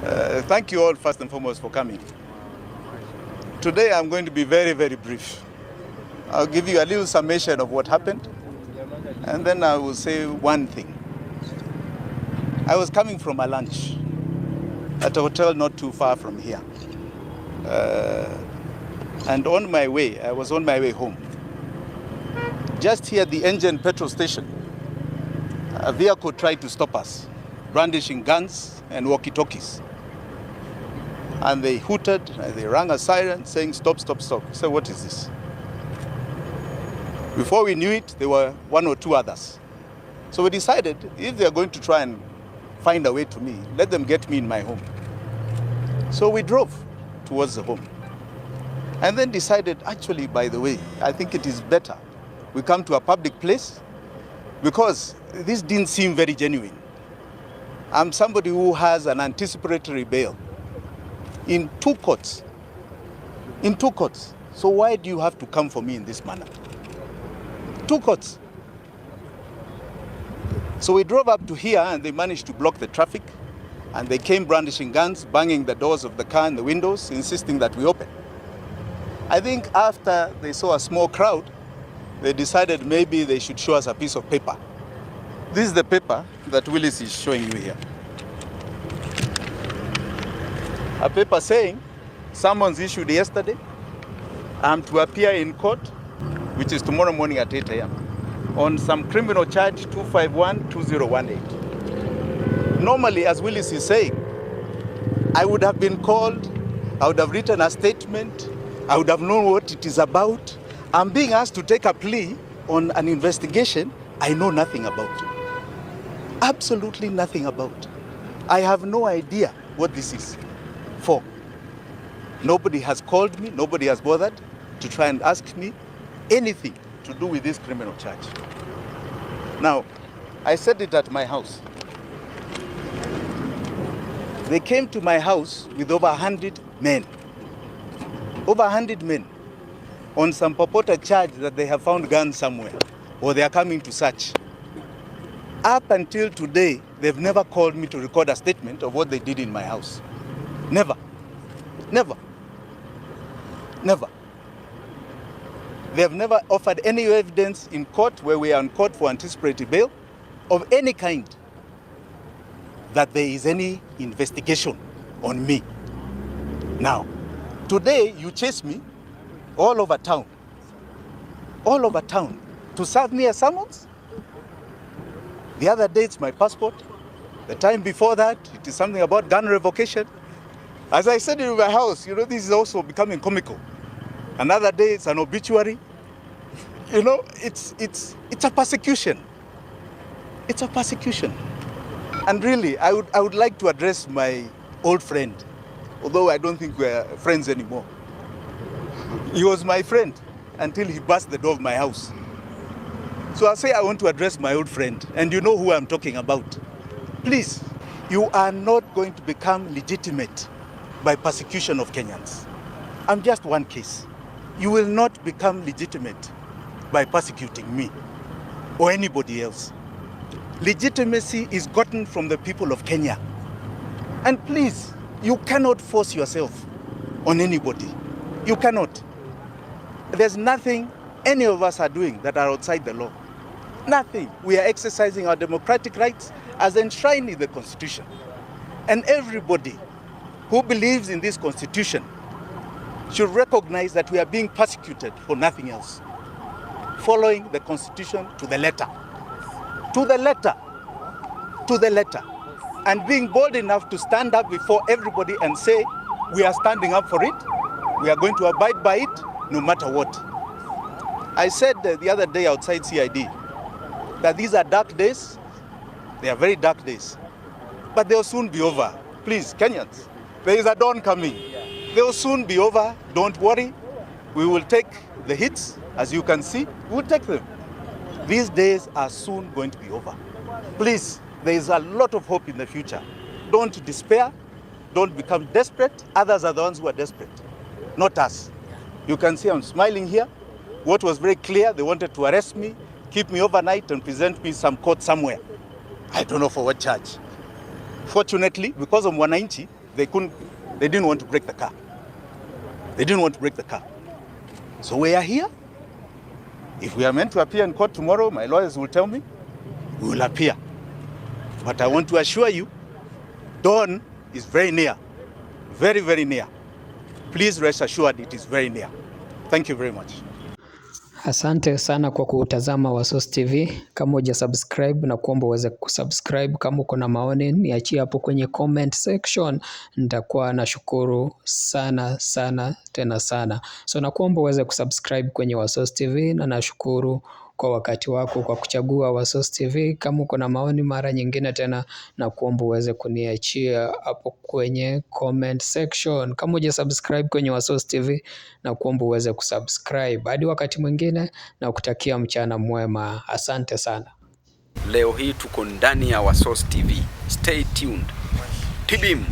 Thank you all first and foremost for coming. Today I'm going to be very, very brief. I'll give you a little summation of what happened, and then I will say one thing. I was coming from a lunch at a hotel not too far from here. And on my way, I was on my way home. Just here at the Engine petrol station, a vehicle tried to stop us, brandishing guns and walkie-talkies. And they hooted, and they rang a siren saying, stop, stop, stop. So what is this? Before we knew it, there were one or two others. So we decided, if they're going to try and find a way to me, let them get me in my home. So we drove towards the home. And then decided, actually, by the way, I think it is better we come to a public place, because this didn't seem very genuine. I'm somebody who has an anticipatory bail in two courts. In two courts. So why do you have to come for me in this manner? Two courts. So we drove up to here and they managed to block the traffic, and they came brandishing guns, banging the doors of the car and the windows, insisting that we open. I think after they saw a small crowd, they decided maybe they should show us a piece of paper. This is the paper that Willis is showing you here. A paper saying, summons issued yesterday, I'm to appear in court, which is tomorrow morning at 8 a.m., on some criminal charge 251-2018. Normally, as Willis is saying, I would have been called, I would have written a statement, I would have known what it is about. I'm being asked to take a plea on an investigation I know nothing about. Absolutely nothing about. I have no idea what this is for. Nobody has called me, nobody has bothered to try and ask me anything to do with this criminal charge. Now, I said it at my house. They came to my house with over 100 men. Over 100 men on some purported charge that they have found guns somewhere or they are coming to search. Up until today, they've never called me to record a statement of what they did in my house. Never. Never. Never. They have never offered any evidence in court where we are in court for anticipatory bail of any kind that there is any investigation on me. Now, today you chase me all over town to serve me a summons. The other day it's my passport. The time before that, it is something about gun revocation. As I said in my house, this is also becoming comical. Another day it's an obituary. It's a persecution. It's a persecution. And really, I would like to address my old friend, although I don't think we're friends anymore. He was my friend until he burst the door of my house. So I say I want to address my old friend, and you know who I'm talking about. Please, you are not going to become legitimate by persecution of Kenyans. I'm just one case. You will not become legitimate by persecuting me or anybody else. Legitimacy is gotten from the people of Kenya. And please, you cannot force yourself on anybody. You cannot. There's nothing any of us are doing that are outside the law. Nothing. We are exercising our democratic rights as enshrined in the Constitution. And everybody who believes in this Constitution should recognize that we are being persecuted for nothing else. Following the Constitution to the letter. To the letter. To the letter. And being bold enough to stand up before everybody and say, we are standing up for it. We are going to abide by it no matter what. I said the other day outside CID that these are dark days. They are very dark days. But they'll soon be over. Please, Kenyans, there is a dawn coming. They will soon be over. Don't worry. We will take the hits, as you can see. We will take them. These days are soon going to be over. Please, there is a lot of hope in the future. Don't despair. Don't become desperate. Others are the ones who are desperate, not us. You can see I'm smiling here. What was very clear, they wanted to arrest me, keep me overnight and present me some court somewhere. I don't know for what charge. Fortunately, because of Wananchi, they didn't want to break the car. They didn't want to break the car. So we are here. If we are meant to appear in court tomorrow, my lawyers will tell me, we will appear. But I want to assure you, dawn is very near, very, very near. Please rest assured it is very near. Thank you very much. Asante sana kwa kutazama Wasource TV. Kama hujasubscribe na kuomba uweze kusubscribe. Kama uko na maoni niachie hapo kwenye comment section. Nitakuwa nashukuru sana sana tena sana. So nakuomba uweze kusubscribe kwenye Wasource TV na nashukuru kwa wakati wako kwa kuchagua Wasource TV. Kama uko na maoni mara nyingine tena na kuomba uweze kuniachia hapo kwenye comment section. Kama hujasubscribe kwenye Wasource TV na kuomba uweze kusubscribe. Hadi wakati mwingine na kutakia mchana mwema. Asante sana. Leo hii tuko ndani ya Wasource TV. Stay tuned. Tibim.